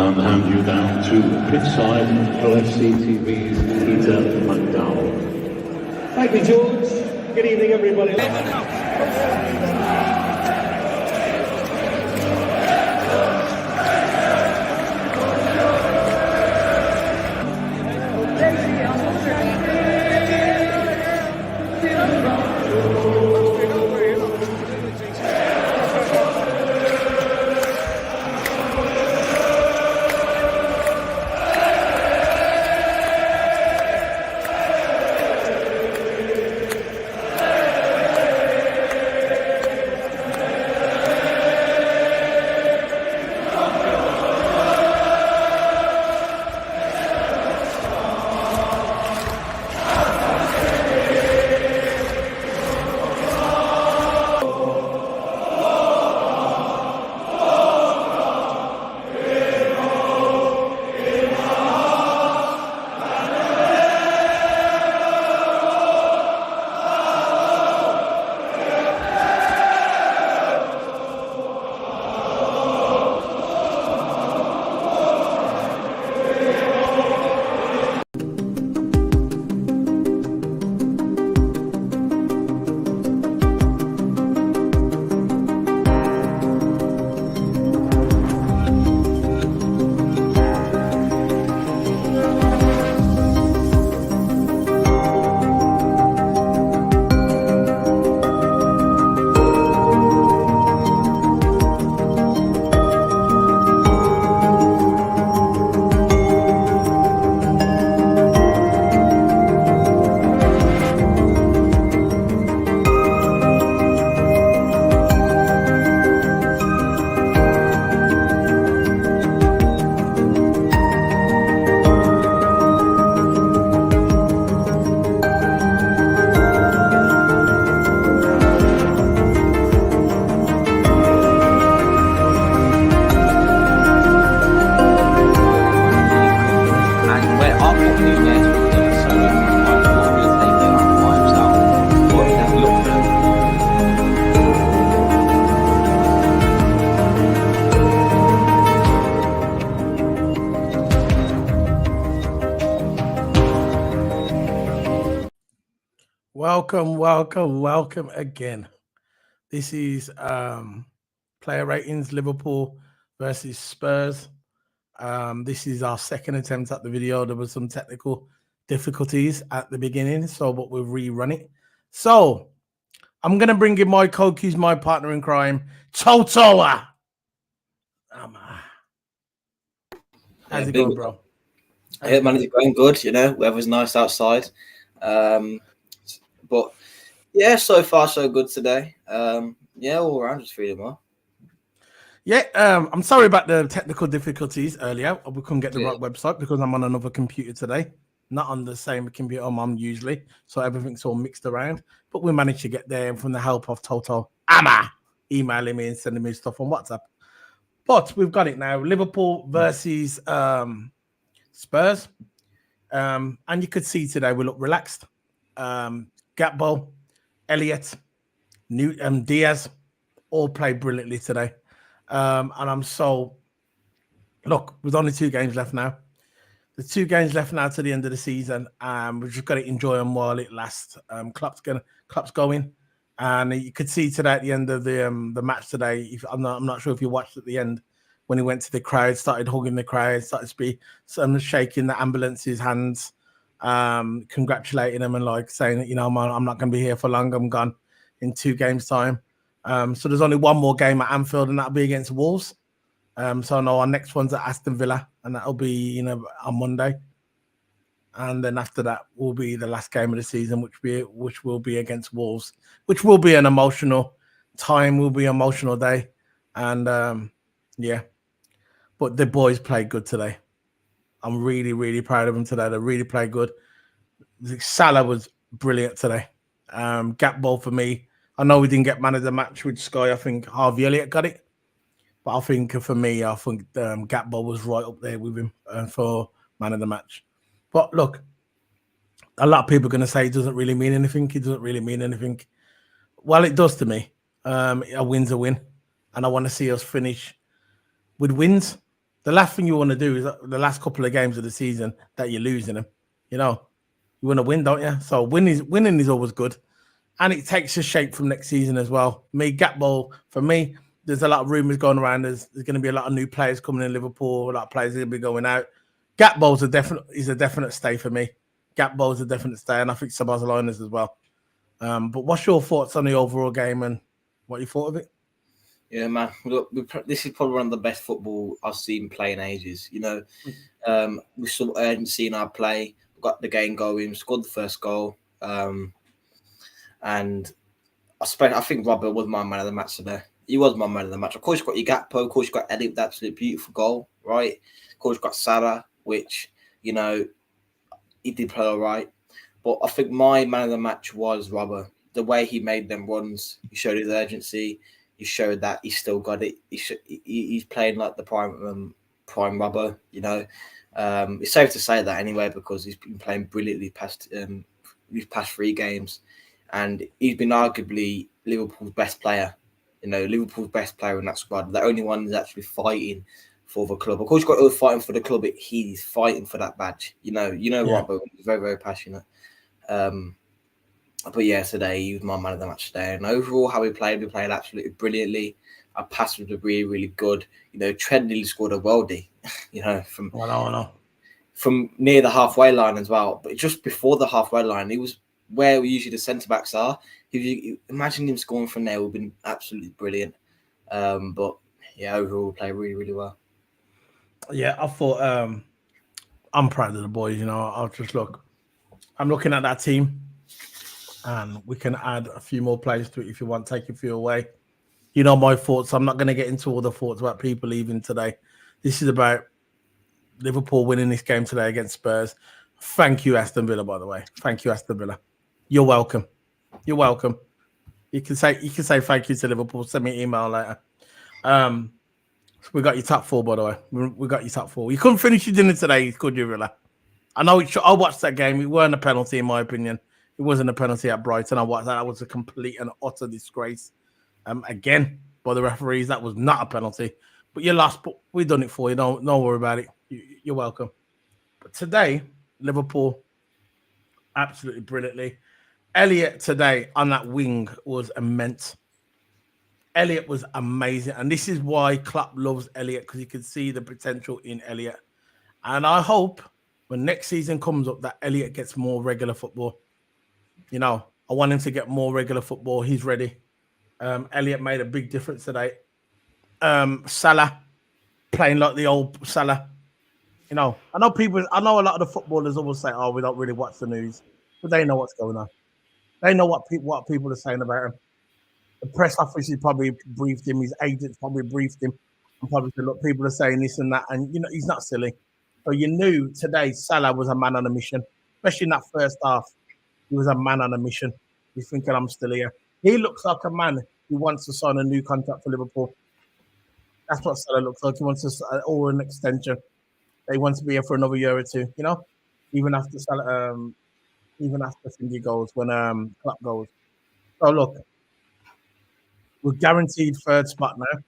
and hand you down to pitchside LFC TV's Peter McDowell. Thank you, George. Good evening, everybody. Welcome again. This is player ratings, Liverpool versus Spurs. This is our second attempt at the video. There was some technical difficulties at the beginning, but we'll rerun it. So I'm gonna bring in my co-cues, my partner in crime, TOTO. How's it going, bro? Hey, man, it's going good. You know, weather's nice outside. But yeah, so far so good today. Yeah, all around just feeling well. Yeah, I'm sorry about the technical difficulties earlier. We couldn't get the right website because I'm on another computer today, not on the same computer I'm on usually. So everything's all mixed around. But we managed to get there from the help of TOTO emailing me and sending me stuff on WhatsApp. But we've got it now. Liverpool versus Spurs. And you could see today we look relaxed. Gakpo, Elliott, Diaz all played brilliantly today. And I'm so look, with only 2 games left now. The 2 games left now to the end of the season. We've just got to enjoy them while it lasts. Klopp's going. And you could see today at the end of the match today, I'm not sure if you watched at the end when he went to the crowd, started hugging the crowd, started shaking the ambulance's hands. Congratulating them and like saying, you know, I'm not going to be here for long. I'm gone in 2 games time. So there's only one more game at Anfield, and that'll be against Wolves. So I know our next one's at Aston Villa, and that'll be, you know, on Monday. And then after that will be the last game of the season, which will be against Wolves, which will be an emotional time, will be an emotional day. And yeah, but the boys played good today. I'm really, really proud of them today. They really played good. Salah was brilliant today. Gakpo for me. I know we didn't get man of the match with Sky. I think Harvey Elliott got it. But I think for me, I think Gakpo was right up there with him for man of the match. But look, a lot of people are going to say it doesn't really mean anything. It doesn't really mean anything. Well, it does to me. A win's a win. And I want to see us finish with wins. The last thing you want to do is the last couple of games of the season that you're losing them. You know, you want to win, don't you? So winning is always good, and it takes a shape from next season as well. Gap ball for me. There's a lot of rumors going around. There's going to be a lot of new players coming in Liverpool. A lot of players are going to be going out. Gap ball's a definite stay for me. Gap ball's a definite stay, and I think Sabazalonis as well. But what's your thoughts on the overall game and what you thought of it? Yeah, man. Look, this is probably one of the best football I've seen play in ages. You know, we saw urgency in our play. We got the game going. Scored the first goal, and I think Robert was my man of the match today. He was my man of the match. Of course, you got your Gakpo. Of course, you got Elliot with that absolute beautiful goal, right? Of course, you got Salah, which, you know, he did play all right. But I think my man of the match was Robert. The way he made them runs, he showed his urgency. He showed that he's still got it. He's playing like the prime Robert, you know. It's safe to say that anyway, because he's been playing brilliantly past these past 3 games. And he's been arguably Liverpool's best player. You know, Liverpool's best player in that squad. The only one who's actually fighting for the club. Of course, you've got other fighting for the club, but he's fighting for that badge. You know, yeah. Robert, he's very, very passionate. But yeah, today he was my man of the match today. And overall, how we played absolutely brilliantly. Our pass was really, really good. You know, Trent nearly scored a worldie, you know, from near the halfway line as well. But just before the halfway line, he was where usually the centre-backs are. Imagine him scoring from there would have been absolutely brilliant. But yeah, overall, we played really, really well. Yeah, I thought I'm proud of the boys, you know. I'm looking at that team, and we can add a few more players to it if you want, take a few away. You know my thoughts. I'm not going to get into all the thoughts about people leaving today. This is about Liverpool winning this game today against Spurs. Thank you, Aston Villa, by the way. Thank you, Aston Villa. You're welcome. You're welcome. You can say thank you to Liverpool. Send me an email later. We got your top 4, by the way. We got your top 4. You couldn't finish your dinner today, could you, Villa? I know. I watched that game. It weren't a penalty, in my opinion. It wasn't a penalty at Brighton. I watched that. That was a complete and utter disgrace. Again, by the referees, that was not a penalty. But you lost. But we done it for you. Don't worry about it. You're welcome. But today, Liverpool, absolutely brilliantly. Elliot today on that wing was immense. Elliot was amazing. And this is why Klopp loves Elliot, because you can see the potential in Elliot. And I hope when next season comes up that Elliot gets more regular football. You know, I want him to get more regular football. He's ready. Elliot made a big difference today. Salah playing like the old Salah. You know, I know a lot of the footballers always say, "Oh, we don't really watch the news," but they know what's going on. They know what people are saying about him. The press officer probably briefed him. His agents probably briefed him, and probably said, "Look, people are saying this and that," and you know he's not silly. So you knew today Salah was a man on a mission, especially in that first half. He was a man on a mission. He's thinking, "I'm still here." He looks like a man who wants to sign a new contract for Liverpool. That's what Salah looks like. He wants to or an extension. He wants to be here for another year or two. You know, even after Salah, even after Thingy goes, when Klopp goes. So look, we're guaranteed 3rd spot now.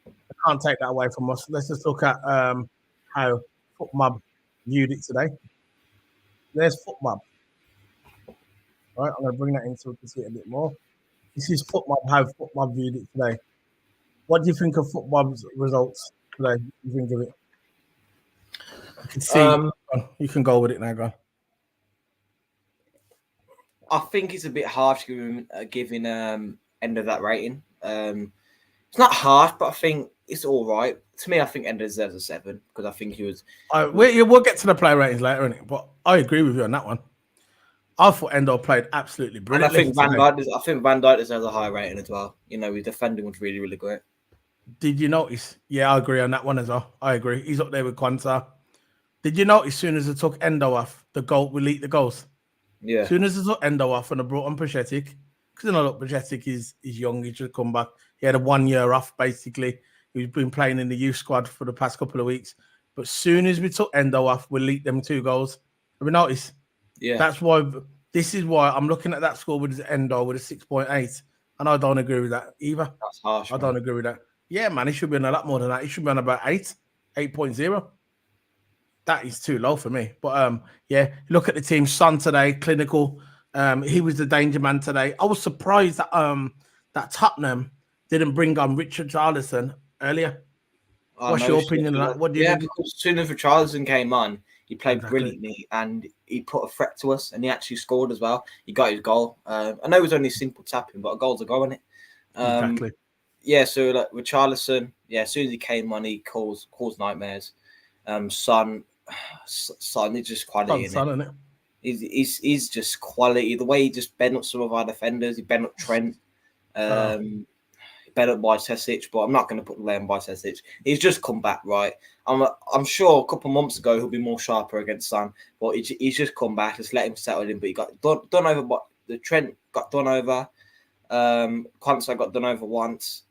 I can't take that away from us. Let's just look at how FootMob viewed it today. There's FootMob. Right, I'm going to bring that in so we can see it a bit more. This is FootMob, how FootMob viewed it today. What do you think of FootMob's results today? What do you think of it? You can see. You can go with it now, go. I think it's a bit harsh giving End of that rating. It's not harsh, but I think it's all right. To me, I think Ender deserves a 7 because I think he was. We'll get to the player ratings later, innit? But I agree with you on that one. I thought Endo played absolutely brilliant. And I think Van Dijk deserves a high rating as well. You know, his defending was really, really great. Did you notice? Yeah, I agree on that one as well. I agree. He's up there with Quanta. Did you notice as soon as they took Endo off, we leaked the goals? Yeah. As soon as they took Endo off and they brought on Pachetic, because you know, look, Pachetic is young. He should come back. He had a 1 year off, basically. He's been playing in the youth squad for the past couple of weeks. But as soon as we took Endo off, we leaked them 2 goals. Have you noticed? Yeah. That's why. This is why I'm looking at that score with Endo with a 6.8, and I don't agree with that either. That's harsh. I don't agree with that. Yeah, man, he should be on a lot more than that. He should be on about 8. 8.0. That is too low for me. But yeah, look at the team. Son today, clinical. He was the danger man today. I was surprised that Tottenham didn't bring on Richarlison earlier. What's your opinion on that? What do you think? Because as soon as Richarlison came on, he played brilliantly and he put a threat to us, and he actually scored as well. He got his goal. I know it was only simple tapping, but a goal's a goal, isn't it? Exactly. Yeah, so like Richarlison, as soon as he came on, he caused nightmares. Son, it's just quality. Son, isn't it? He's just quality. The way he just bent up some of our defenders, he bent up Trent, he bent up Bajcetic, but I'm not going to put the blame on Bajcetic. He's just come back, right? I'm sure a couple of months ago he'll be more sharper against Son, but he's just come back. Just let him settle in. But he got done over. But the Trent got done over. Quansah got done over once.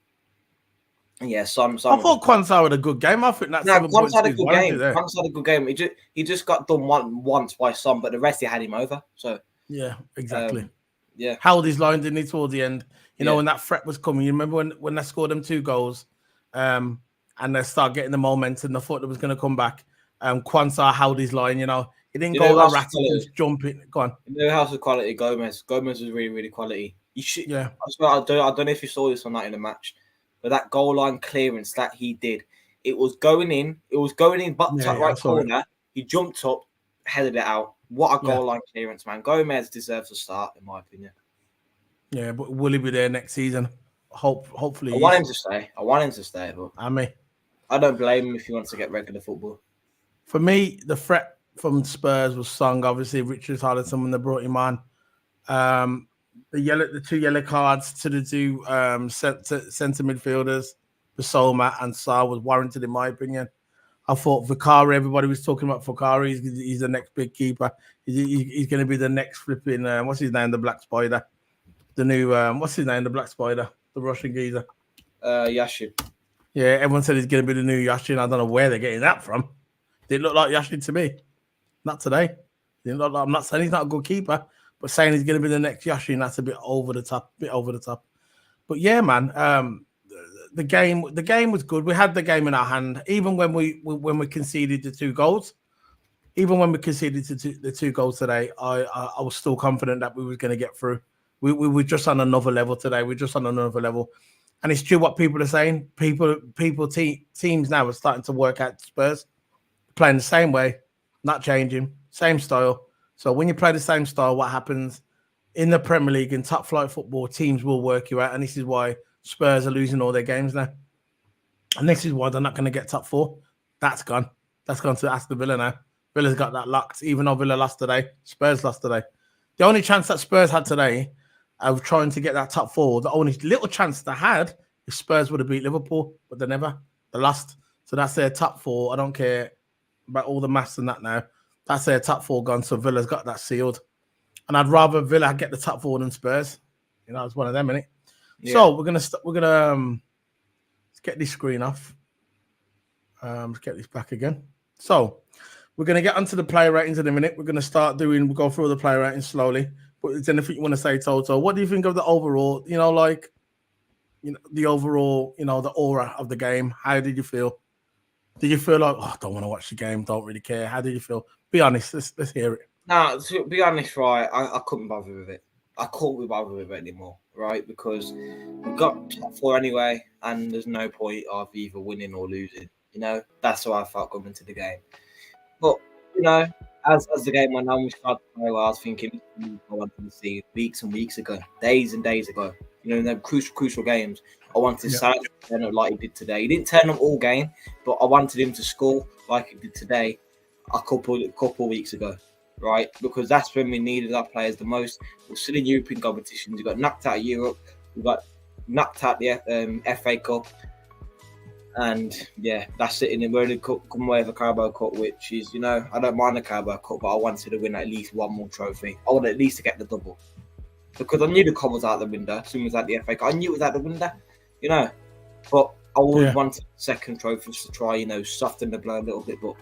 Yeah, Son. I thought Quansah had a good game. I think that's Quansah had a good game. Quansah had a good game. He just got done once by Son, but the rest he had him over. So yeah, exactly. Yeah, held his line, didn't he, towards the end? You know, when that threat was coming. You remember when they scored them 2 goals, and they started getting the momentum. I thought it was going to come back. Quansah held his line. You know, he didn't go erratic and jumping. Go on. You know, how's the quality? Gomez was really, really quality. You should. Yeah. I don't know if you saw this or not in the match. But that goal line clearance that he did, it was going in. It was going in, but top right corner. He jumped up, headed it out. What a goal line clearance, man! Gomez deserves a start, in my opinion. Yeah, but will he be there next season? Hopefully. I want him to stay. But I don't blame him if he wants to get regular football. For me, the threat from Spurs was Sung. Obviously, Richarlison when they brought him on. The 2 yellow cards to the 2 centre midfielders, Basoma and Sarr, was warranted in my opinion. I thought Vicari, everybody was talking about Vicari. He's the next big keeper. He's going to be the next flipping, what's his name, the Black Spider. The new, what's his name, the Black Spider, the Russian geezer. Yashin. Yeah, everyone said he's going to be the new Yashin. I don't know where they're getting that from. Didn't look like Yashin to me. Not today. Didn't look like, I'm not saying he's not a good keeper, but saying he's going to be the next Yashin, that's a bit over the top. But yeah, man, the game was good. We had the game in our hand, even when we conceded the 2 goals. Even when we conceded the 2 goals today, I was still confident that we were going to get through. We were just on another level today. We're just on another level, and it's true what people are saying. Teams now are starting to work out Spurs, playing the same way, not changing, same style. So when you play the same style, what happens in the Premier League in top flight football? Teams will work you out, and this is why Spurs are losing all their games now. And this is why they're not going to get top 4. That's gone. That's gone to Aston Villa now. Villa's got that locked. Even though Villa lost today, Spurs lost today. The only chance that Spurs had today of trying to get that top 4, the only little chance they had is Spurs would have beat Liverpool, but they never. They lost. So that's their top 4. I don't care about all the maths and that now. That's their top 4 gone. So Villa's got that sealed. And I'd rather Villa get the top 4 than Spurs. You know, it's one of them, innit? Yeah. So we're gonna let's get this screen off. Let's get this back again. So we're gonna get onto the player ratings in a minute. We'll go through the player ratings slowly. But is there anything you want to say, Toto? What do you think of the overall? The overall, the aura of the game. How did you feel? Did you feel like, I don't want to watch the game, don't really care? How did you feel? Be honest. Let's hear it. No, to be honest, right, I couldn't bother with it. I couldn't be bothered with it anymore, right? Because we've got top 4 anyway, and there's no point of either winning or losing. That's how I felt coming into the game. But as the game went on, we started to play. I was thinking, I wanted to see weeks and weeks ago, days and days ago. In them crucial games, I wanted Salah to turn up like he did today. He didn't turn up all game, but I wanted him to score like he did today, a couple weeks ago. Right, because that's when we needed our players the most. We're still in European competitions. We got knocked out of Europe. We got knocked out the FA Cup, and that's it. And we're only come away with a Carabao Cup, which is, I don't mind the Carabao Cup, but I wanted to win at least one more trophy. I wanted at least to get the double, because I knew the cup was out the window. As soon as I was at the FA Cup, I knew it was out the window, But I always wanted second trophies to try, soften the blow a little bit, but.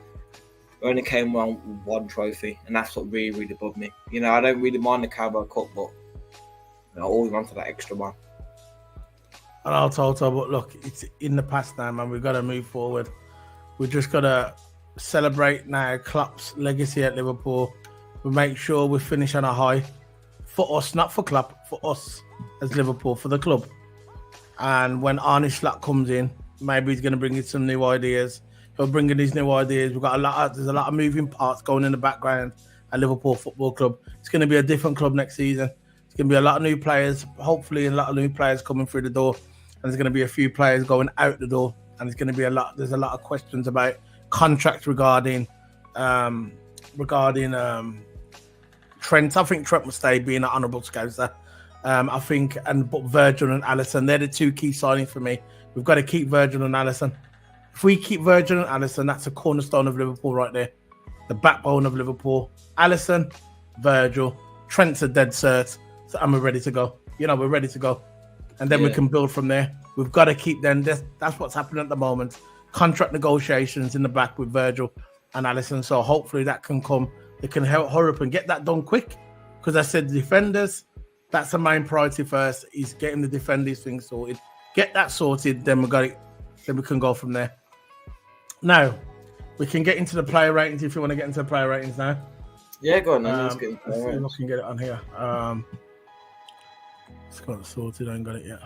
We only came on with 1 trophy, and that's what really, really bugged me. I don't really mind the Carabao Cup, but I always wanted that extra one. And I'll Toto, but look, it's in the past now, man. We've got to move forward. We just got to celebrate now Klopp's legacy at Liverpool. We make sure we finish on a high for us, not for Klopp, for us as Liverpool, for the club. And when Arne Slot comes in, maybe he's going to bring in some new ideas. He'll bring in these new ideas. There's a lot of moving parts going in the background at Liverpool Football Club. It's going to be a different club next season. It's going to be a lot of new players, hopefully a lot of new players coming through the door. And there's going to be a few players going out the door. And there's going to be there's a lot of questions about contracts regarding Trent. I think Trent will stay being an honourable scouser. I think, but Virgil and Alisson, they're the two key signings for me. We've got to keep Virgil and Alisson. If we keep Virgil and Alisson, that's a cornerstone of Liverpool right there. The backbone of Liverpool. Alisson, Virgil, Trent's a dead cert, and we're ready to go. We're ready to go. And then we can build from there. We've got to keep them. That's what's happening at the moment. Contract negotiations in the back with Virgil and Alisson. So hopefully that can come. They can hurry up and get that done quick. Because I said defenders, that's the main priority first, is getting the defenders thing sorted. Get that sorted, then we got it. Then we can go from there. Now, we can get into the player ratings if you want to get into the player ratings now. Yeah, go on. Let's see if I can get it on here. It's got it sorted. I ain't got it yet.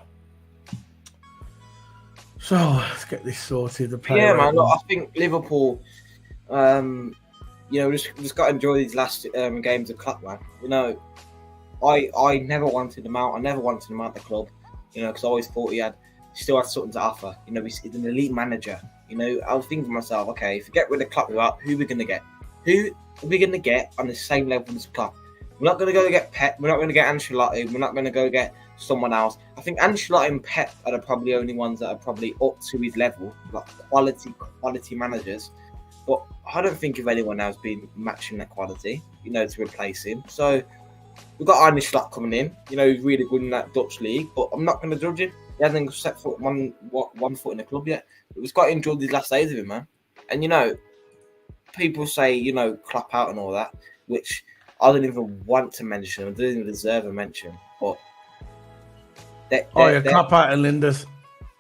So let's get this sorted. The player man. ratings. Look, I think Liverpool. We just got to enjoy these last games of Klopp, man. I never wanted him out. I never wanted him out the club. Because I always thought he still had something to offer. He's an elite manager. I was thinking to myself, okay, if we get rid of Klopp, who are we going to get? Who are we going to get on the same level as Klopp? We're not going to go get Pep. We're not going to get Ancelotti. We're not going to go get someone else. I think Ancelotti and Pep are probably the only ones that are probably up to his level, like quality managers. But I don't think of anyone else being matching that quality, to replace him. So we've got Arne Slot coming in. He's really good in that Dutch league, but I'm not going to judge him. He hasn't set foot one foot in the club yet. But we've got to enjoy these last days of him, man. And people say Klopp out and all that, which I don't even want to mention. I don't even deserve a mention. But Klopp out and Linders.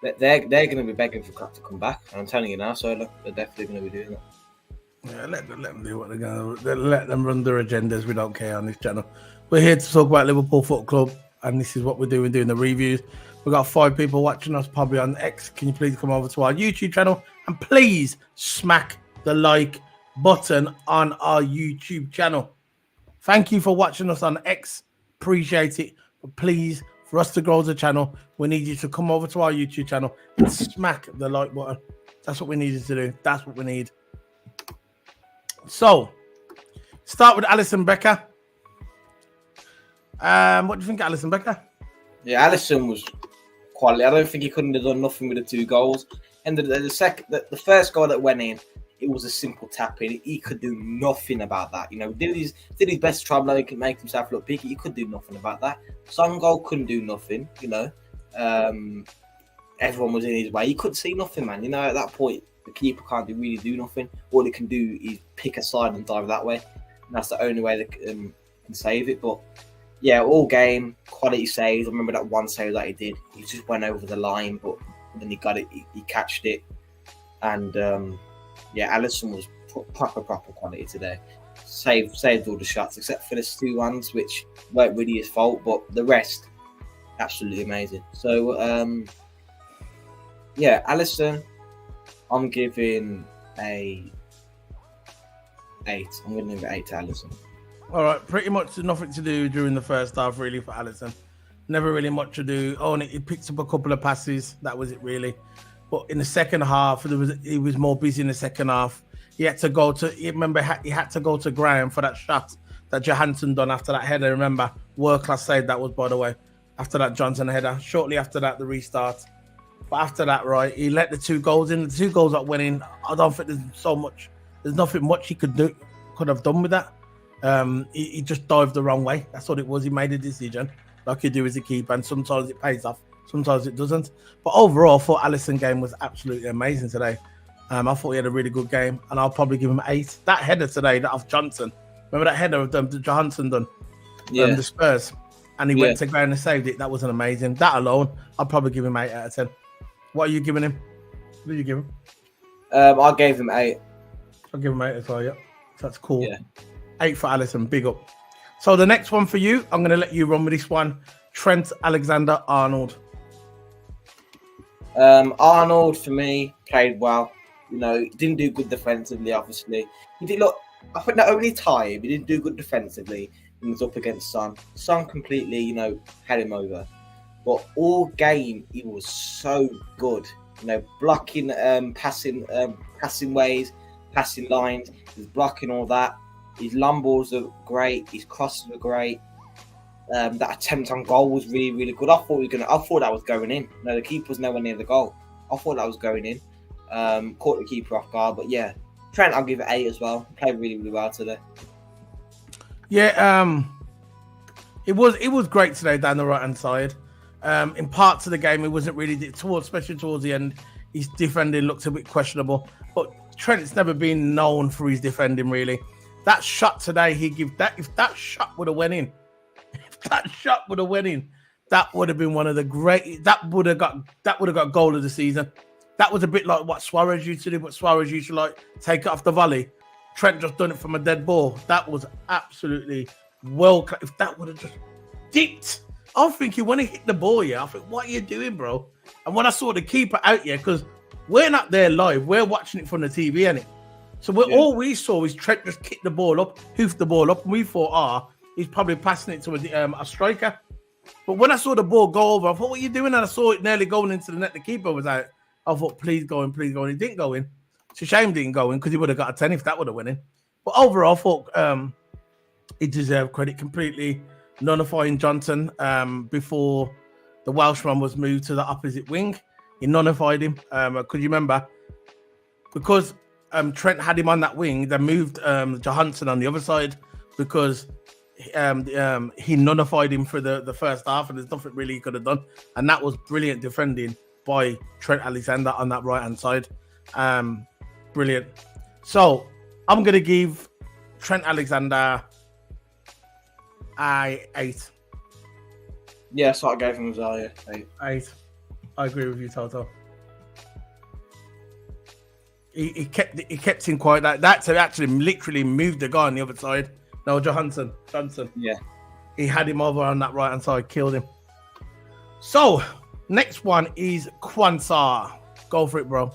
They're going to be begging for Klopp to come back. And I'm telling you now, so look, they're definitely going to be doing that. Yeah, let them do what they're going to. Let them run their agendas. We don't care on this channel. We're here to talk about Liverpool Football Club, and this is what we're doing the reviews. We've got 5 people watching us probably on X. Can you please come over to our YouTube channel and please smack the like button on our YouTube channel. Thank you for watching us on X. Appreciate it. But please, for us to grow the channel, we need you to come over to our YouTube channel and smack the like button. That's what we needed to do. That's what we need. So, start with Alisson Becker. What do you think of Alisson Becker? Yeah, Alisson was quality. I don't think he couldn't have done nothing with the 2 goals. And the first goal that went in, it was a simple tap in. He could do nothing about that. Did his best to try and make himself look big. He could do nothing about that. Son goal couldn't do nothing. Everyone was in his way. He couldn't see nothing, man. At that point, the keeper can't really do nothing. All he can do is pick a side and dive that way. And that's the only way they can save it. But yeah, all game, quality saves. I remember that one save that he did. He just went over the line, but then he got it. He catched it. And Alisson was proper quality today. Saved all the shots except for the 2 ones, which weren't really his fault. But the rest, absolutely amazing. So Alisson, I'm giving a 8. I'm going to give it 8 to Alisson. All right, pretty much nothing to do during the first half, really, for Alisson. Never really much to do. He picked up a couple of passes. That was it, really. But in the second half, he was more busy in the second half. He had to go to. He had to go to Graham for that shot that Johansson done after that header. Remember, world class save that was, by the way. After that Johnson header, shortly after that, the restart. But after that, right, he let the 2 goals in. The 2 goals that went in, I don't think there's nothing much he could have done with that. He just dived the wrong way. That's what it was. He made a decision, like you do as a keeper, and sometimes it pays off, sometimes it doesn't. But overall, I thought Alisson game was absolutely amazing today. I thought he had a really good game, and I'll probably give him 8. That header today, that of Johnson, remember that header of the Johansson done, the Spurs, and he went to ground and saved it. That was an amazing. That alone, I'll probably give him 8 out of 10. What are you giving him? What are you giving him? I gave him 8. I'll give him 8 as well. Yeah, that's cool. Yeah. 8 for Allison. Big up. So the next one for you, I'm going to let you run with this one. Trent Alexander-Arnold. Arnold for me played well. You know, didn't do good defensively. Obviously, he did look. I think the only time he didn't do good defensively he was up against Son. Son completely, you know, had him over. But all game he was so good. You know, blocking, passing ways, passing lines. He's blocking all that. His long balls are great. His crosses are great. That attempt on goal was really, really good. I thought that was going in. No, the keeper was nowhere near the goal. I thought that was going in. Caught the keeper off guard, but yeah, Trent, I'll give it 8 as well. Played really, really well today. Yeah, it was great today down the right hand side. In parts of the game, it wasn't really especially towards the end. His defending looked a bit questionable, but Trent's never been known for his defending really. That shot today, if that shot would have went in, that would have been one of the great. That would have got goal of the season. That was a bit like what Suarez used to do, but Suarez used to like take it off the volley. Trent just done it from a dead ball. That was absolutely well. If that would have just dipped, I'm thinking when he hit the ball, I think, what are you doing, bro? And when I saw the keeper out because we're not there live, we're watching it from the TV, innit? So all we saw was Trent just kick the ball up, hoof the ball up, and we thought, he's probably passing it to a striker. But when I saw the ball go over, I thought, what are you doing? And I saw it nearly going into the net. The keeper was out. I thought, please go in, please go in. He didn't go in. It's a shame he didn't go in because he would have got a 10 if that would have went in. But overall, I thought he deserved credit completely. Nullifying Johnson before the Welshman was moved to the opposite wing. He nullified him. Because you remember, because Trent had him on that wing, they moved Johansson on the other side because he nullified him for the first half, and there's nothing really he could have done. And that was brilliant defending by Trent Alexander on that right hand side. Brilliant. So I'm gonna give Trent Alexander 8. Yeah, so I gave him as well. Yeah, 8. I agree with you, Toto. He kept him quiet. That to actually literally moved the guy on the other side. No, Johnson. Yeah. He had him over on that right hand side, killed him. So, next one is Quansah. Go for it, bro.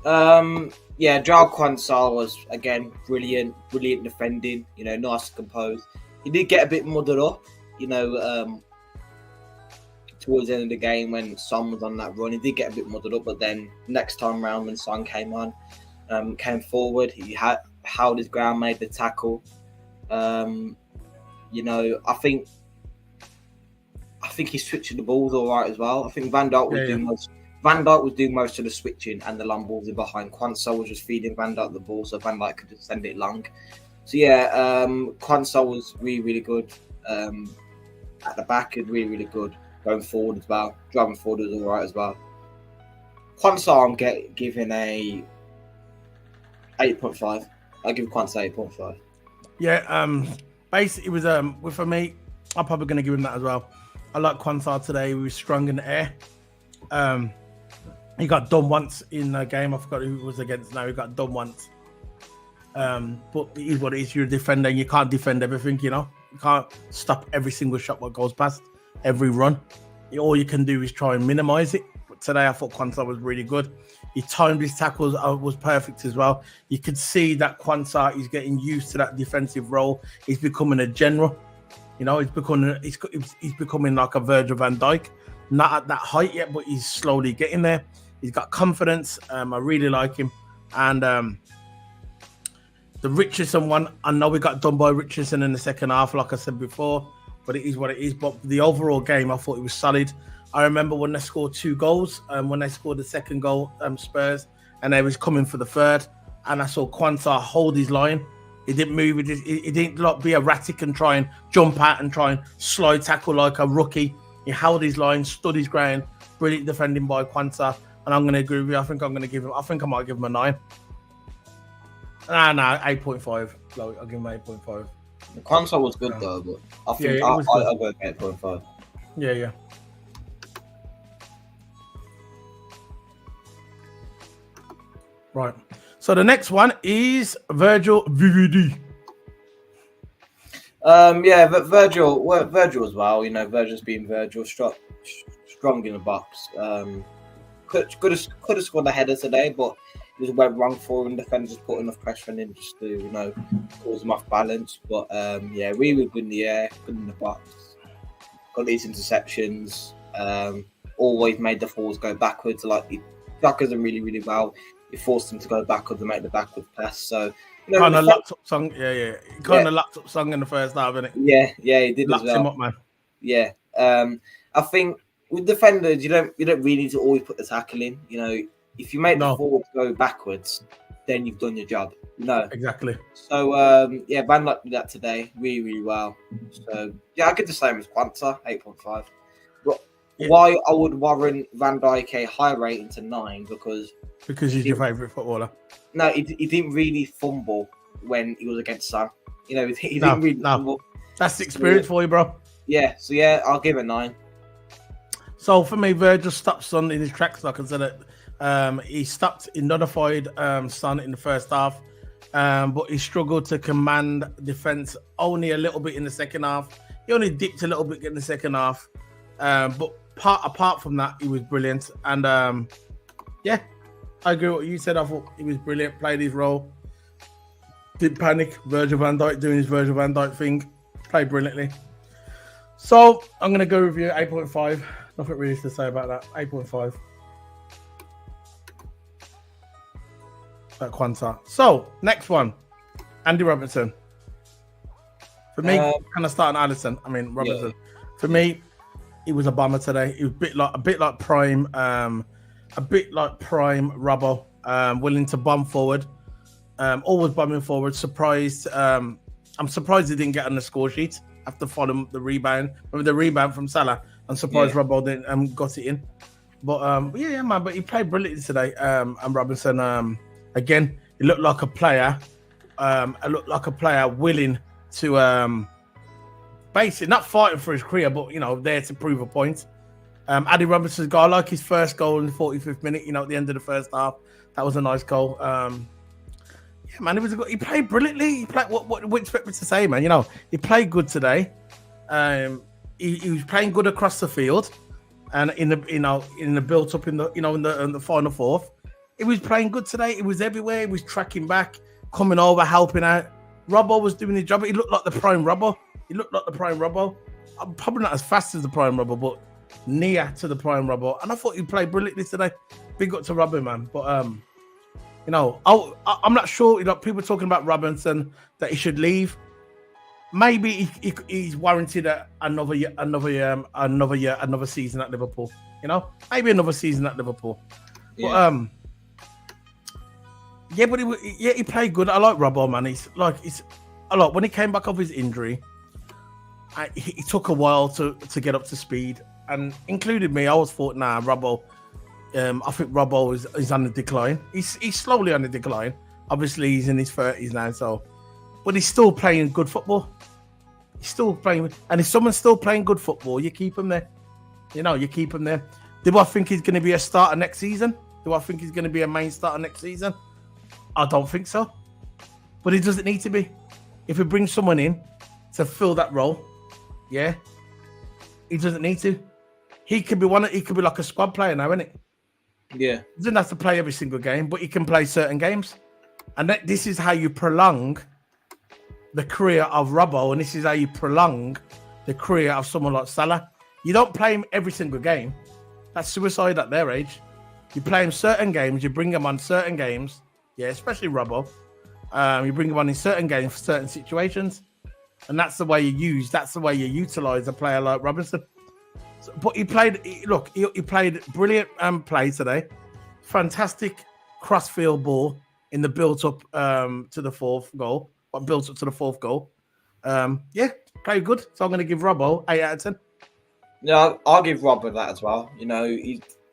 Yeah, Joao Quansah was again brilliant defending. You know, nice and composed. He did get a bit muddled up. You know, towards the end of the game when Son was on that run, he did get a bit muddled up. But then next time round when Son came on, came forward, he held his ground, made the tackle. You know, I think he's switching the balls all right as well. I think Van Dijk was doing most. Van Dijk was doing most of the switching and the long balls in behind. Quansah was just feeding Van Dijk the ball, so Van Dijk could just send it long. So yeah, Quansah was really, really good. At the back, is really, really good. Going forward as well, driving forward was all right as well. Quansah, I'm giving a 8.5. I'll give Quansah 8.5. Yeah, basically it was for me. I'm probably going to give him that as well. I like Quansah today. He was strong in the air. He got done once in a game. I forgot who it was against now. He got done once. But it is what it is. You're a defender and you can't defend everything, you know. You can't stop every single shot that goes past, every run. All you can do is try and minimize it. But today I thought Quansah was really good. He timed his tackles, was perfect as well. You could see that Quansah is getting used to that defensive role. He's becoming a general. You know, he's becoming like a Virgil van Dijk. Not at that height yet, but he's slowly getting there. He's got confidence. I really like him. And the Richardson one, I know we got done by Richardson in the second half, like I said before, but it is what it is. But the overall game, I thought it was solid. I remember when they scored 2 goals, when they scored the second goal, Spurs, and they was coming for the third, and I saw Quansah hold his line. He didn't move. He didn't like be erratic and try and jump out and try and slide tackle like a rookie. He held his line, stood his ground. Brilliant defending by Quansah, and I'm going to agree with you. I think I might give him a 9. Nah, 8.5. I'll give him 8.5. Quansah was good though, but I think I'll go 8.5. Yeah. Right. So the next one is Virgil VVD. Virgil as well. You know, Virgil's being Virgil, strong in the box. Could have scored a header today, but it just went wrong for him. Defenders put enough pressure on him just to cause him off balance. But really good in the air, good in the box. Got these interceptions. Always made the forwards go backwards. Like he blockers them really, really well. He forced them to go backwards and make the backwards pass. So kind of laptop song, kind of laptop song in the first half, innit? Yeah, he did Lapped as well. him up, man. Yeah, I think with defenders, you don't really need to always put the tackle in. You know, if you make the forwards go backwards, then you've done your job. No, exactly. So Van Dijk did that today, really, really well. So I give the same as Quanta, 8.5. But why I would warrant Van Dijk a high rating to 9 because he's your favourite footballer. No, he didn't really fumble when he was against Son. You know, he didn't really fumble. That's the experience for you, bro. Yeah, so I'll give it 9. So for me, Virgil stopped Son in his tracks. Like I said, he stopped, he nullified Son in the first half, but he struggled to command defense only a little bit in the second half. He only dipped a little bit in the second half, but apart from that, he was brilliant. And I agree with what you said. I thought he was brilliant, played his role, didn't panic. Virgil van Dijk doing his Virgil van Dijk thing, played brilliantly. So I'm going to go with you 8.5. Nothing really to say about that. 8.5. That Quanta. So next one, Andy Robertson. For me, kind of starting Allison. I mean Robertson. Yeah. For me, he was a bomber today. He was a bit like prime Robbo, willing to bomb forward. Always bombing forward. Surprised. I'm surprised he didn't get on the score sheet after following the rebound. Remember the rebound from Salah? I'm surprised Robbo didn't got it in. But man. But he played brilliantly today. And Robinson, again, he looked like a player. Willing to basically not fighting for his career, but there to prove a point. Andy Robertson's goal, I like his first goal in the 45th minute. At the end of the first half, that was a nice goal. Man, he played brilliantly. He played what we expect me to say, man. He played good today. He was playing good across the field, and in the built up in the final fourth, he was playing good today. He was everywhere. He was tracking back, coming over, helping out. Robbo was doing his job. He looked like the prime Robbo. I'm probably not as fast as the prime Robbo, but near to the prime Robbo. And I thought he played brilliantly today. Big up to Robin, man. But I'm not sure. People talking about Robinson that he should leave. Maybe he's warranted another season at Liverpool. Maybe another season at Liverpool. Yeah. But he played good. I like Robbo, man. When he came back off his injury, he took a while to get up to speed, and included me. I was thought, Robbo. I think Robbo is on the decline. He's slowly on the decline. Obviously, he's in his 30s now, but he's still playing good football. He's still playing, and if someone's still playing good football, you keep him there. You keep him there. Do I think he's going to be a starter next season? Do I think he's going to be a main starter next season? I don't think so. But he doesn't need to be. If we bring someone in to fill that role, he doesn't need to. He could be like a squad player now, isn't it? Yeah. He doesn't have to play every single game, but he can play certain games. And this is how you prolong the career of Robbo, and this is how you prolong the career of someone like Salah. You don't play him every single game. That's suicide at their age. You play him certain games, you bring him on certain games, especially Robbo. You bring him on in certain games for certain situations, and that's the way you utilize a player like Robinson. But he played brilliant play today. Fantastic cross-field ball in the built-up to the fourth goal. Played good. So I'm going to give Robbo 8 out of 10. Yeah, I'll give Robbo that as well.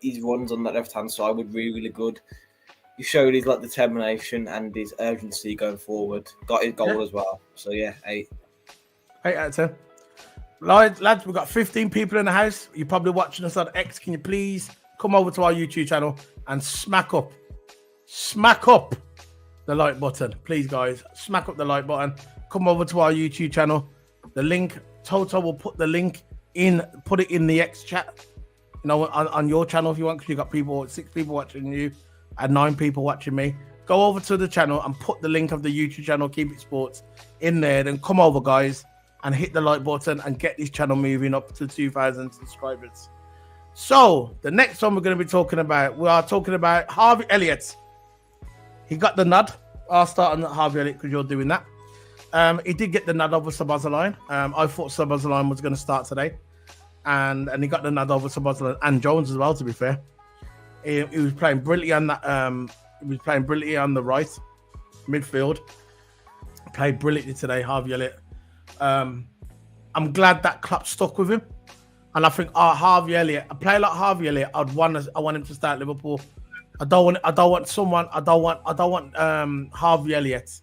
His runs on that left-hand side were really, really good. He showed his determination and his urgency going forward. Got his goal as well. So 8. 8 out of 10. Lads, we've got 15 people in the house. You're probably watching us on X. Can you please come over to our YouTube channel and smack up smack up the like button, please, guys. Smack up the like button. Come over to our YouTube channel. The link, Toto will put the link in, put it in the X chat, you know, on your channel if you want, because you got 6 people watching you and 9 people watching me. Go over to the channel and put the link of the YouTube channel, Keep It Sports, in there. Then come over, guys, and hit the like button and get this channel moving up to 2,000 subscribers. So the next one we are talking about Harvey Elliott. He got the nod. I'll start on Harvey Elliott because you're doing that. He did get the nod over Szoboszlai. I thought Szoboszlai was going to start today, and he got the nod over Szoboszlai and Jones as well. To be fair, he was playing brilliantly on that. He was playing brilliantly on the right midfield. Played brilliantly today, Harvey Elliott. I'm glad that Klopp stuck with him, and I think Harvey Elliott, a player like Harvey Elliott, I want him to start Liverpool. I don't want Harvey Elliott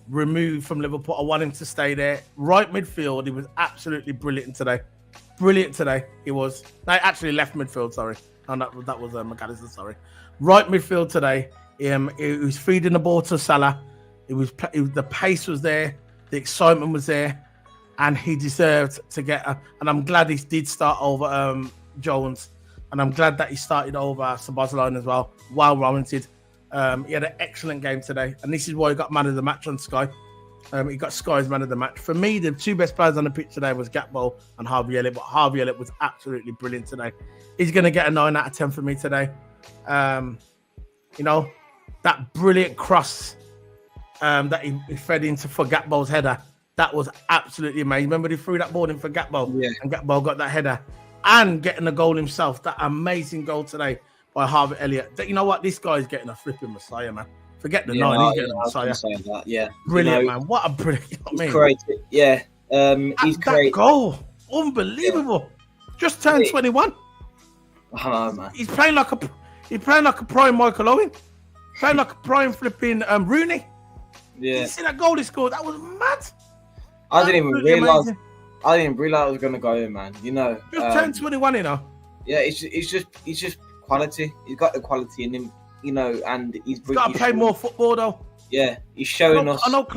removed from Liverpool. I want him to stay there. Right midfield, he was absolutely brilliant today. Brilliant today. He was. No, actually left midfield, sorry. No, that was McAllister, sorry. Right midfield today. He was feeding the ball to Salah. The pace was there. The excitement was there. And he deserved to get and I'm glad he did start over Jones. And I'm glad that he started over Szoboszlai as well, well warranted. He had an excellent game today, and this is why he got man of the match on Sky. He got Sky's man of the match. For me, the 2 best players on the pitch today was Gakpo and Harvey Elliott, but Harvey Elliott was absolutely brilliant today. He's going to get a 9 out of 10 for me today. You know, that brilliant cross that he fed into for Gakpo's header, that was absolutely amazing. Remember, he threw that ball in for Gakpo, and Gakpo got that header. And getting the goal himself, that amazing goal today by Harvey Elliott. You know what? This guy's getting a flipping Messiah, man. Forget the 9, he's getting a Messiah. That, yeah. Brilliant, man. What a brilliant. He's creative. Yeah. He's that goal. Unbelievable. Yeah. Just turned 21. Oh, man. He's playing like a prime Michael Owen. Playing like a prime flipping Rooney. Yeah. You see that goal he scored? That was mad. I didn't even realise it was going to go in, man. You know, just turned 21, you know. Yeah, it's just quality. He's got the quality in him, you know, and he's got to play more football, though. Yeah, he's showing us. I know.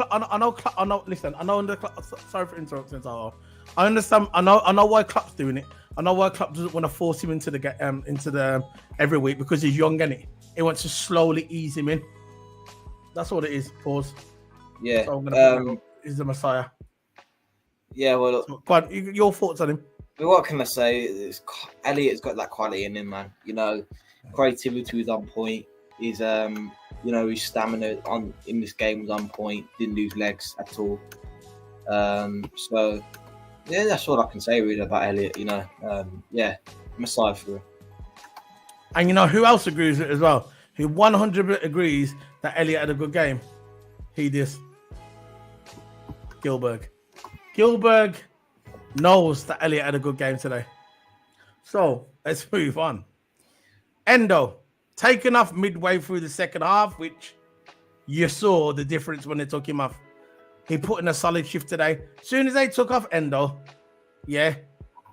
Listen, I know. Sorry for interrupting. I understand. I know why Klopp's doing it. I know why Klopp doesn't want to force him into the every week because he's young, innit? He wants to slowly ease him in. That's all it is. Pause. Yeah. So he's the Messiah. Yeah. Well, so, your thoughts on him? What can I say? Elliott's got that quality in him, man. You know, creativity was on point. His you know, his stamina in this game was on point. Didn't lose legs at all. So yeah, that's all I can say really about Elliott. You know, yeah, Messiah for him. And you know who else agrees with it as well? Who 100% agrees that Elliott had a good game? He does. Gilberg knows that Elliott had a good game today. So let's move on. Endo taken off midway through the second half, which you saw the difference when they took him off. He put in a solid shift today. As soon as they took off Endo, yeah,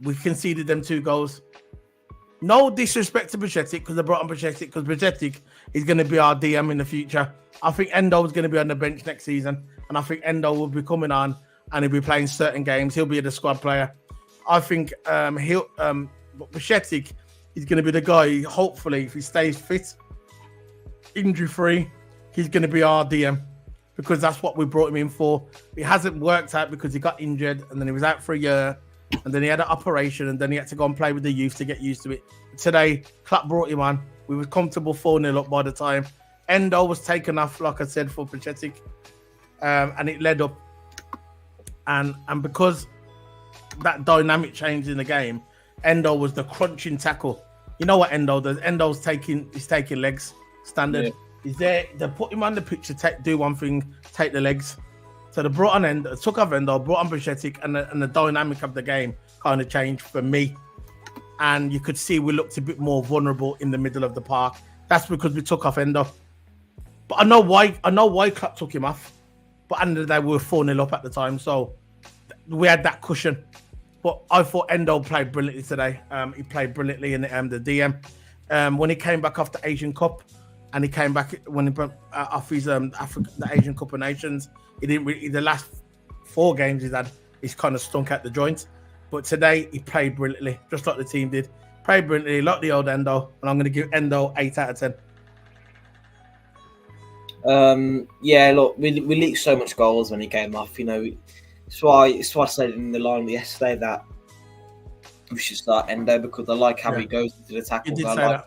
we conceded them 2 goals. No disrespect to Bajcetic because they brought on Bajcetic because Bajcetic is going to be our DM in the future. I think Endo is going to be on the bench next season, and I think Endo will be coming on and he'll be playing certain games. He'll be the squad player. I think Bajcetic is going to be the guy. Hopefully, if he stays fit, injury free, he's going to be our DM because that's what we brought him in for. It hasn't worked out because he got injured and then he was out for a year. And then he had an operation, and then he had to go and play with the youth to get used to it. Today, Klopp brought him on. We were comfortable 4-0 up by the time. Endo was taken off, like I said, for Bajcetic, and it led up. And because that dynamic changed in the game, Endo was the crunching tackle. You know what Endo does? Endo's taking legs, standard. Yeah. He's there. They put him on the pitch to do one thing, take the legs. So they brought on Endo, took off Endo, brought on Bajcetic, and the dynamic of the game kind of changed for me. And you could see we looked a bit more vulnerable in the middle of the park. That's because we took off Endo. But I know why Klopp took him off. But at the end of the day, we were 4-0 up at the time, so we had that cushion. But I thought Endo played brilliantly today. He played brilliantly in the DM. When he came back off the Asian Cup, and he came back when he off his the Asian Cup of Nations. He didn't really, the last 4 games he's kind of stunk at the joint. But today he played brilliantly, just like the team did. Played brilliantly, like the old Endo, and I'm going to give Endo 8 out of 10. Yeah, look, we leaked so much goals when he came off. You know, it's why I said in the line yesterday that we should start Endo, because I like how he goes into the tackles. You did say that.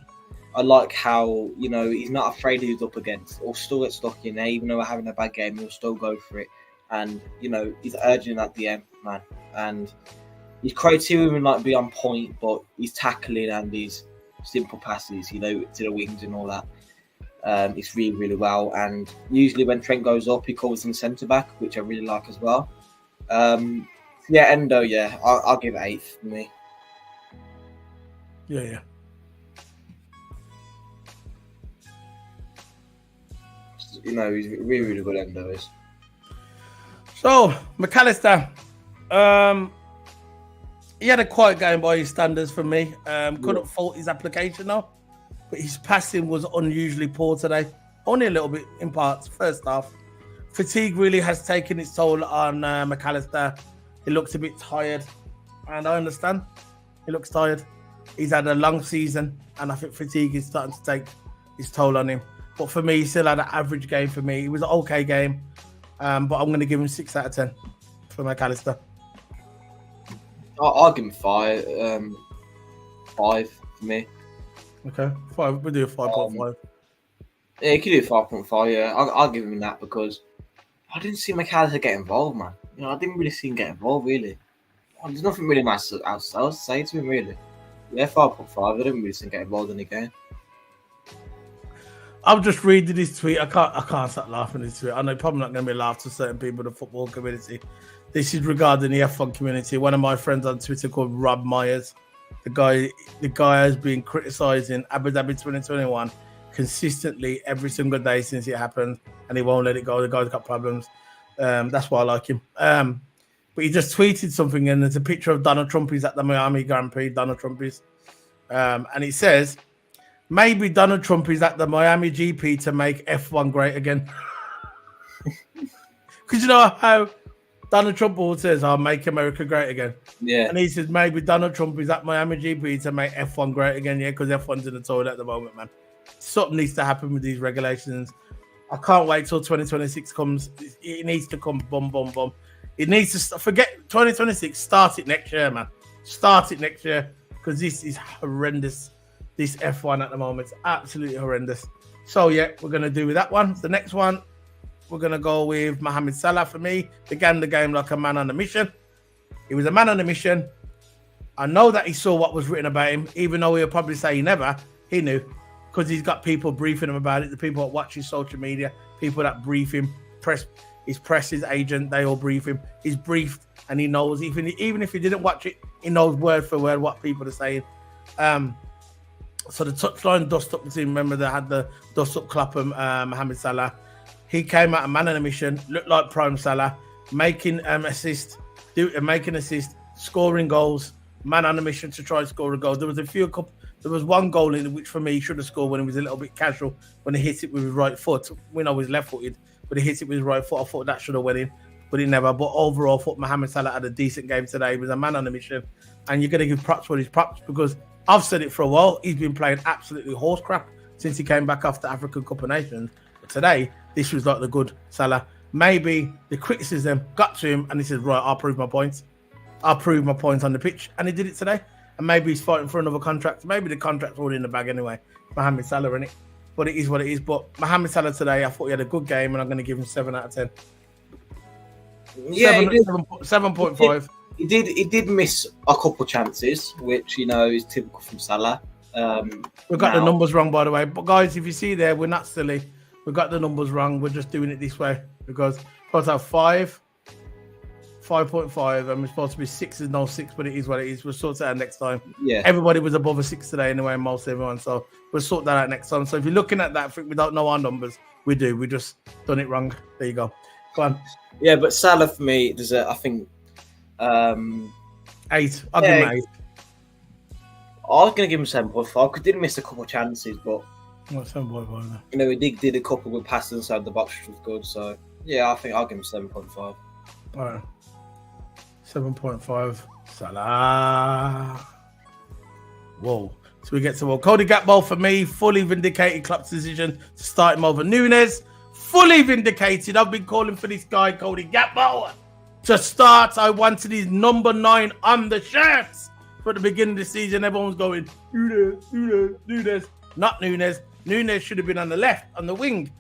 I like how, you know, he's not afraid of who's up against, or still get stuck in there, even though we're having a bad game, he'll still go for it. And, you know, he's urging that DM, man. And his criteria would like be on point, but he's tackling and these simple passes, you know, to the wings and all that. It's really, really well. And usually when Trent goes up, he covers in centre back, which I really like as well. Yeah, Endo, yeah, I'll give it 8 for me. Yeah. You know, he's really, really good, Endo is. So, McAllister, he had a quiet game by his standards for me. Couldn't fault his application though, but his passing was unusually poor today. Only a little bit in parts, first half. Fatigue really has taken its toll on McAllister. He looks a bit tired, and I understand. He looks tired. He's had a long season, and I think fatigue is starting to take its toll on him. But for me, he still had an average game for me. It was an okay game, but I'm going to give him 6 out of 10 for McAllister. I'll give him 5. 5 for me. Okay, 5. We'll do a 5.5. Yeah, you could do 5.5. Yeah, I'll give him that, because I didn't see McAllister get involved, man. You know, I didn't really see him get involved, really. There's nothing really nice else to say to him, really. Yeah, 5.5. I didn't really see him get involved in the game. I'm just reading his tweet. I can't stop laughing at his tweet. I know probably not going to be laughed to certain people in the football community. This is regarding the F1 community. One of my friends on Twitter called Rob Myers. The guy has been criticising Abu Dhabi 2021 consistently every single day since it happened, and he won't let it go. The guy's got problems. That's why I like him. But he just tweeted something, and there's a picture of Donald Trump. He's at the Miami Grand Prix. Donald Trump is, and it says, maybe Donald Trump is at the Miami GP to make F1 great again. Because you know how Donald Trump always says, I'll make America great again. Yeah. And he says, maybe Donald Trump is at Miami GP to make F1 great again. Yeah, because F1's in the toilet at the moment, man. Something needs to happen with these regulations. I can't wait till 2026 comes. It needs to come, boom, boom, boom. It needs to forget 2026. Start it next year, man. Start it next year, because this is horrendous. This F1 at the moment is absolutely horrendous. So yeah, we're gonna do with that one. The next one, we're gonna go with Mohamed Salah. For me, began the game like a man on a mission. He was a man on a mission. I know that he saw what was written about him, even though he'll probably say he never. He knew, because he's got people briefing him about it. The people that watch his social media, people that brief him, his agent, they all brief him. He's briefed, and he knows. Even if he didn't watch it, he knows word for word what people are saying. So the touchline dust up team. Remember they had the dust up Clapham, Mohamed Salah. He came out a man on a mission, looked like prime Salah, making assist, scoring goals, man on a mission to try and score a goal. There was one goal in which for me he should have scored when he was a little bit casual, when he hit it with his right foot. We know he's left footed, but he hit it with his right foot. I thought that should have went in, but he never. But overall, I thought Mohamed Salah had a decent game today. He was a man on a mission, and you're going to give props for his props, because I've said it for a while. He's been playing absolutely horse crap since he came back after the African Cup of Nations. But today, this was like the good Salah. Maybe the criticism got to him, and he said, right, I'll prove my points. I'll prove my points on the pitch. And he did it today. And maybe he's fighting for another contract. Maybe the contract's already in the bag anyway. Mohamed Salah, innit? But it is what it is. But Mohamed Salah today, I thought he had a good game, and I'm going to give him 7 out of 10. Yeah, 7.5. He did miss a couple chances, which, you know, is typical from Salah. We've got the numbers wrong, by the way. But guys, if you see there, we're not silly. We've got the numbers wrong. We're just doing it this way, because we're supposed to have 5.5, and we're supposed to be 6 is no 6, but it is what it is. We'll sort that out next time. Yeah. Everybody was above a 6 today anyway, most everyone. So we'll sort that out next time. So if you're looking at that, I think we don't know our numbers. We do. We just done it wrong. There you go. Go on. Yeah, but Salah for me, there's I think 8. I'll give him 8. I was going to give him 7.5 because he did miss a couple of chances, but Well, 7.5. You know, he did a couple with passes inside the box, which was good. So yeah, I think I'll give him 7.5. All right. 7.5. Salah. Whoa. So we get to Cody Gakpo for me. Fully vindicated Klopp's decision to start him over Nunes. Fully vindicated. I've been calling for this guy, Cody Gakpo, to start. I wanted his number 9 on the shirts. For the beginning of the season, everyone was going, Nunes. Not Nunes. Nunes should have been on the left, on the wing.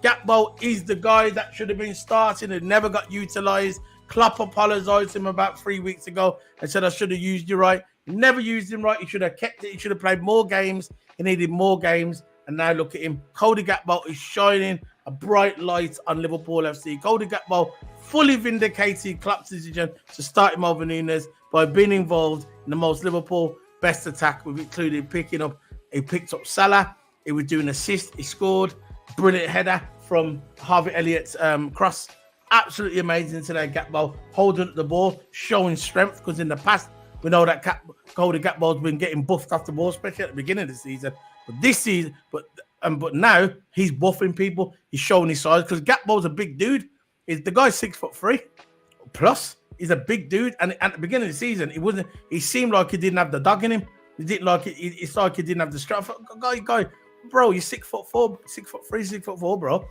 Gakpo is the guy that should have been starting and never got utilised. Klopp apologised to him about 3 weeks ago and said, I should have used you right. He never used him right. He should have kept it. He should have played more games. He needed more games. And now look at him. Cody Gakpo is shining a bright light on Liverpool FC. Cody Gakpo fully vindicated Klopp's decision to start him over Nunes by being involved in the most Liverpool best attack, with including he picked up Salah. He was doing assists. He scored. Brilliant header from Harvey Elliott's cross. Absolutely amazing today, Gakpo. Holding up the ball, showing strength, because in the past, we know that Cody Gakpo's been getting buffed off the ball, especially at the beginning of the season. But this season, but now he's buffing people. He's showing his size, because Gakpo's a big dude. The guy's 6'3" plus. He's a big dude, and at the beginning of the season, he seemed like he didn't have the dog in him. It's like he didn't have the strength. Guy, bro, you're 6'4", 6'3", 6'4", bro.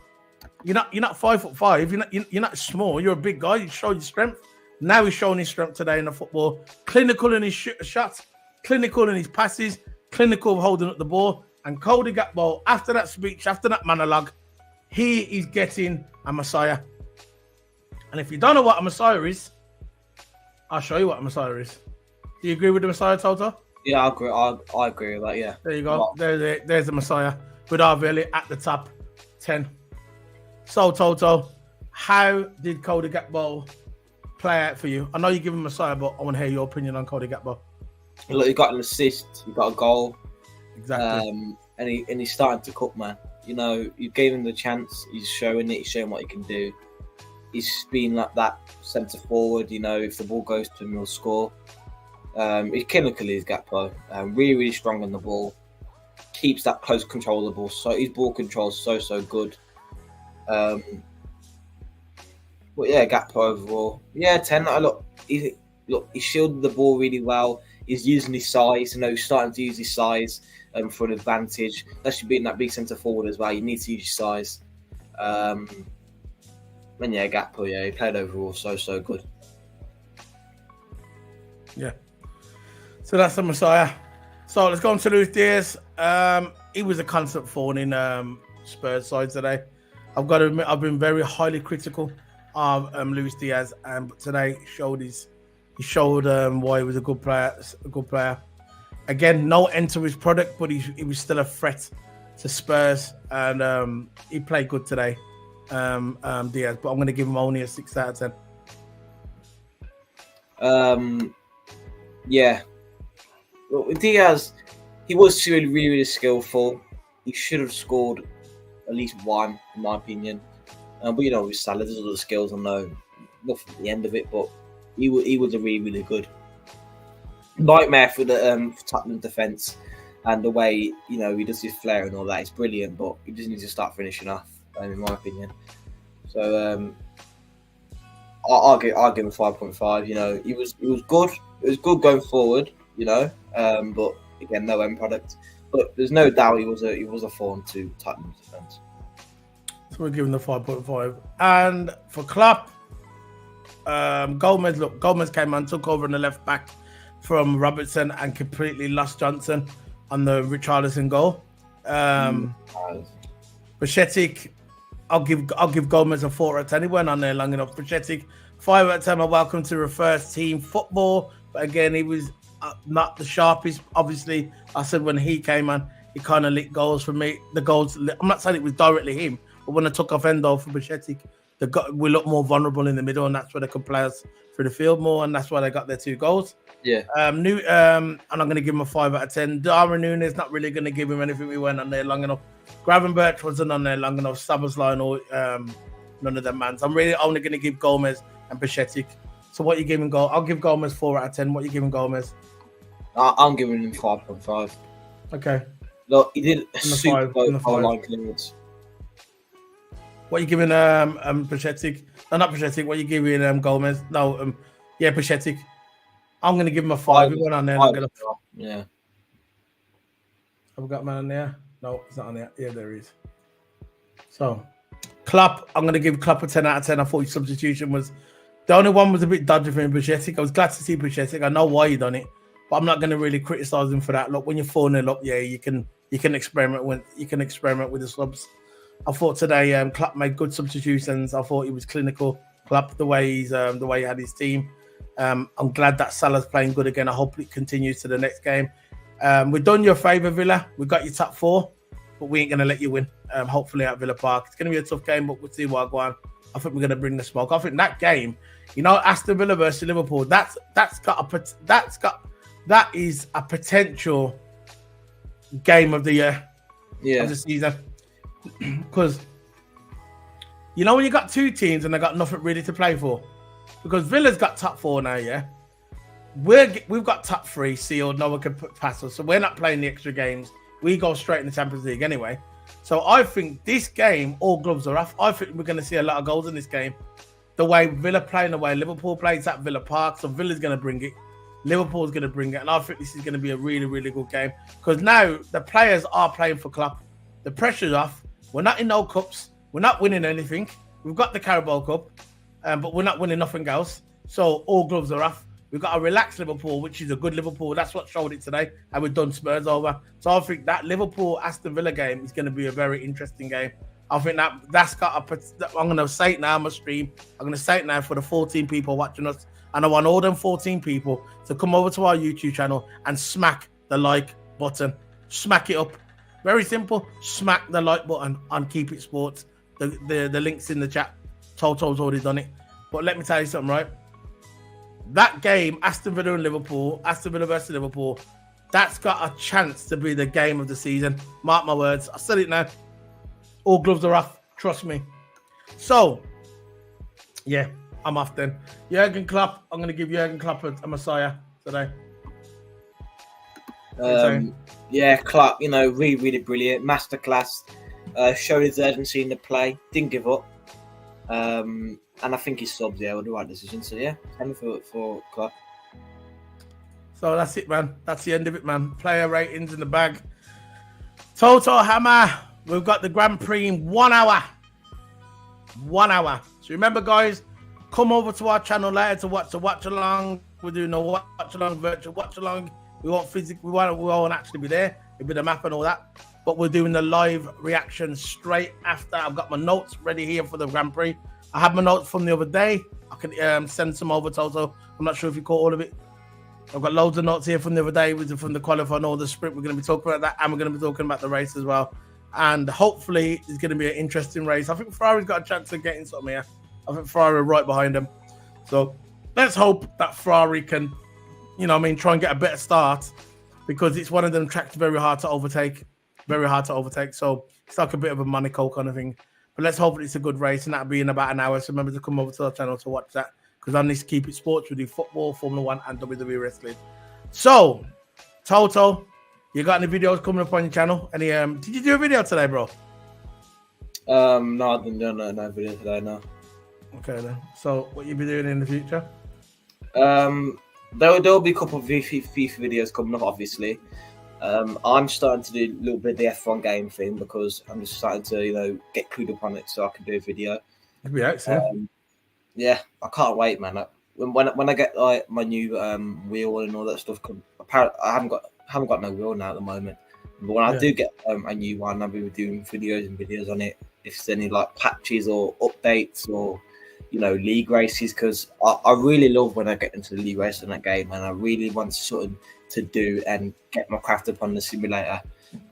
You're not 5'5". You're not small. You're a big guy. You showed your strength. Now he's showing his strength today in the football. Clinical in his shots, clinical in his passes, clinical holding up the ball. And Cody Gakpo, after that speech, after that monologue, he is getting a Messiah. And if you don't know what a Messiah is, I'll show you what a Messiah is. Do you agree with the Messiah, Toto? Yeah, I agree. I agree with that. Yeah. There you go. There's the Messiah with Arveli at the top 10. So, Toto, how did Cody Gakpo play out for you? I know you give him Messiah, but I want to hear your opinion on Cody Gakpo. Look, he got an assist, he got a goal. Exactly. And he's starting to cook, man. You know, you gave him the chance. He's showing it. He's showing what he can do. He's been like that centre forward. You know, if the ball goes to him, he'll score. He's clinical, he's Gakpo. Really, really strong on the ball. Keeps that close control of the ball. So his ball control is so good. But yeah, Gakpo overall. Yeah, 10. He shielded the ball really well. He's using his size. You know, he's starting to use his size for an advantage. Especially being that big centre forward as well. You need to use your size. And yeah, Gakpo, yeah, he played overall so good. Yeah. So that's the Messiah. So let's go on to Luis Diaz. He was a constant thorn in Spurs side today. I've got to admit, I've been very highly critical of Luis Diaz, but today he showed why he was a good player. Again, no end to his product, but he was still a threat to Spurs, and he played good today, Diaz. But I'm going to give him only a 6 out of 10. Yeah. Well, Diaz, he was really, really skillful. He should have scored at least one, in my opinion. But you know, with Salah, there's other skills I know. Nothing at the end of it, but he was a really, really good nightmare for the Tottenham defence, and the way he does his flair and all that. It's brilliant, but he just needs to start finishing off, in my opinion. So I'll give him 5.5. You know, he was good. It was good going forward. You know, but again, no end product. But there's no doubt he was a thorn to Tottenham's defence. So we're giving the 5.5. And for Klopp, Gomez came on, took over in the left back from Robertson and completely lost Johnson on the Richarlison goal. Bajcetic, I'll give Gomez a 4 out of 10. He went on there long enough. Bajcetic, 5 out of 10. Welcome to first team football. But again, he was not the sharpest. Obviously, I said when he came on, he kind of licked goals for me. The goals, I'm not saying it was directly him, but when I took off Endo for Bajcetic, we look more vulnerable in the middle, and that's where they could play us through the field more, and that's why they got their 2 goals. Yeah. And I'm going to give him a 5 out of 10. Darwin Núñez, not really going to give him anything. We went on there long enough. Gravenberch wasn't on there long enough. Szoboszlai or none of them, man. So I'm really only going to give Gomez and Bajcetic. So what you giving Gomez? I'll give Gomez 4 out of 10. What you giving Gomez? I'm giving him 5.5. Okay. Look, he did a In the super five, in the goal five. line clearance. What are you giving Pachetic? No, not Pachetic. What are you giving Gomez? No, yeah, Pachetic. I'm gonna give him a 5. We went on there. Not gonna. Yeah. Have we got man on there? No, it's not on there. Yeah, there is. So, Klopp, I'm gonna give Klopp a 10 out of 10. I thought his substitution was the only one was a bit dodgy for him, Pachetic. I was glad to see Pachetic. I know why he done it, but I'm not gonna really criticize him for that. Look, when you're 4-0 up, yeah, you can experiment with the subs. I thought today Klopp made good substitutions. I thought he was clinical. Klopp, the way he had his team. I'm glad that Salah's playing good again. I hope it continues to the next game. We've done you a favour, Villa. We got you top 4, but we ain't going to let you win. Hopefully at Villa Park. It's going to be a tough game, but we'll see what I go on. I think we're going to bring the smoke. I think that game, Aston Villa versus Liverpool, that is a potential game of the year, of the season. Because when you got two teams and they got nothing really to play for, because Villa's got top 4 now, yeah. We've got top 3 sealed. No one can pass us, so we're not playing the extra games. We go straight in the Champions League anyway. So I think this game, all gloves are off. I think we're going to see a lot of goals in this game. The way Villa play and the way Liverpool plays at Villa Park, so Villa's going to bring it. Liverpool's going to bring it, and I think this is going to be a really, really good game because now the players are playing for Klopp. The pressure's off. We're not in no cups. We're not winning anything. We've got the Carabao Cup, but we're not winning nothing else. So all gloves are off. We've got a relaxed Liverpool, which is a good Liverpool. That's what showed it today. And we've done Spurs over. So I think that Liverpool-Aston Villa game is going to be a very interesting game. I think that's got I'm going to say it now on my stream. I'm going to say it now for the 14 people watching us. And I want all them 14 people to come over to our YouTube channel and smack the like button. Smack it up. Very simple. Smack the like button on Keep It Sports. The link's in the chat. Toto's already done it. But let me tell you something, right? That game, Aston Villa and Liverpool, Aston Villa versus Liverpool, that's got a chance to be the game of the season. Mark my words. I said it now. All gloves are off. Trust me. So, yeah, I'm off then. Jurgen Klopp. I'm going to give Jurgen Klopp a Messiah today. Yeah, Klopp, really, really brilliant. Masterclass. Showed his urgency in the play. Didn't give up. And I think his subs, were the right decision. So, yeah, 10 for Klopp. So, that's it, man. That's the end of it, man. Player ratings in the bag. Toto Hammer. We've got the Grand Prix in 1 hour. 1 hour. So, remember, guys, come over to our channel later to watch along. We're doing a watch along, virtual watch along. We won't physically, we won't actually be there. It'll be the map and all that. But we're doing the live reaction straight after. I've got my notes ready here for the Grand Prix. I had my notes from the other day. I can send some over, Toto. I'm not sure if you caught all of it. I've got loads of notes here from the other day from the qualifying or the sprint. We're going to be talking about that, and we're going to be talking about the race as well. And hopefully, it's going to be an interesting race. I think Ferrari's got a chance of getting something here. I think Ferrari are right behind them. So let's hope that Ferrari can, try and get a better start, because it's one of them tracks very hard to overtake. Very hard to overtake. So it's like a bit of a Monaco kind of thing. But let's hope it's a good race, and that'll be in about an hour. So remember to come over to our channel to watch that, because on this Keep It Sports, we do football, Formula 1, and WWE wrestling. So, Toto, you got any videos coming up on your channel? Any? Did you do a video today, bro? No, I didn't do no video today, no. Okay, then. So, what you be doing in the future? There'll be a couple of FIFA videos coming up, obviously. I'm starting to do a little bit of the F1 game thing, because I'm just starting to, get clued up on it so I can do a video. It'd be excellent. Yeah, I can't wait, man. When I get like my new wheel and all that stuff, apparently I haven't got no wheel now at the moment. But when I do get a new one, I'll be doing videos on it. If there's any like patches or updates or league races, because I really love when I get into the league race in that game, and I really want something to do and get my craft up on the simulator,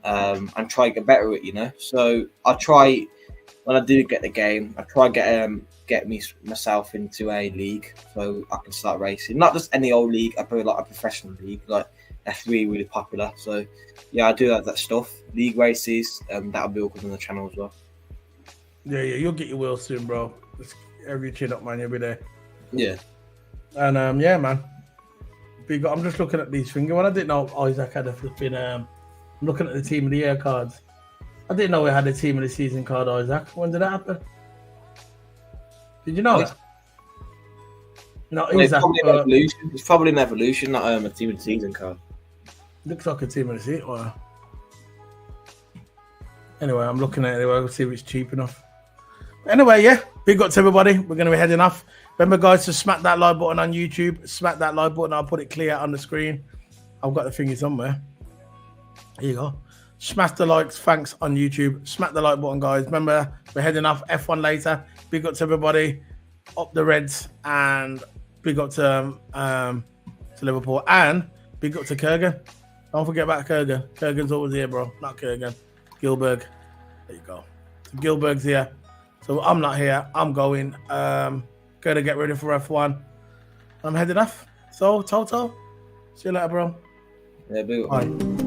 and try and get better at it, So I try, when I do get the game, I try get myself into a league so I can start racing. Not just any old league, I play like a professional league, like that's really, really popular. So yeah, I do that stuff. League races, that'll be all good on the channel as well. Yeah, you'll get your wheel soon, bro. Just every chin up, man, you'll be there. Yeah. And yeah, man. I'm just looking at these things. When I didn't know Isaac had a flipping I'm looking at the team of the year cards. I didn't know we had a team of the season card, Isaac. When did that happen? Did you know that? No, Well, it's Isaac. probably an evolution. It's probably an evolution, not a team of the season card. Looks like a team of the season. Well, anyway, I'm looking at it anyway. We'll see if it's cheap enough. Anyway, yeah, big up to everybody. We're going to be heading off. Remember, guys, to smack that like button on YouTube. Smack that like button. I'll put it clear on the screen. I've got the thingy somewhere. Here you go. Smash the likes. Thanks on YouTube. Smack the like button, guys. Remember, we're heading off. F1 later. Big up to everybody. Up the Reds. And big up to Liverpool. And big up to Kurgan. Don't forget about Kurgan. Kurgan's always here, bro. Not Kurgan. Gilberg. There you go. So Gilberg's here. So I'm not here. I'm going. Going to get ready for F1. I'm heading off. So, Toto, see you later, bro. Yeah, boo. Bye.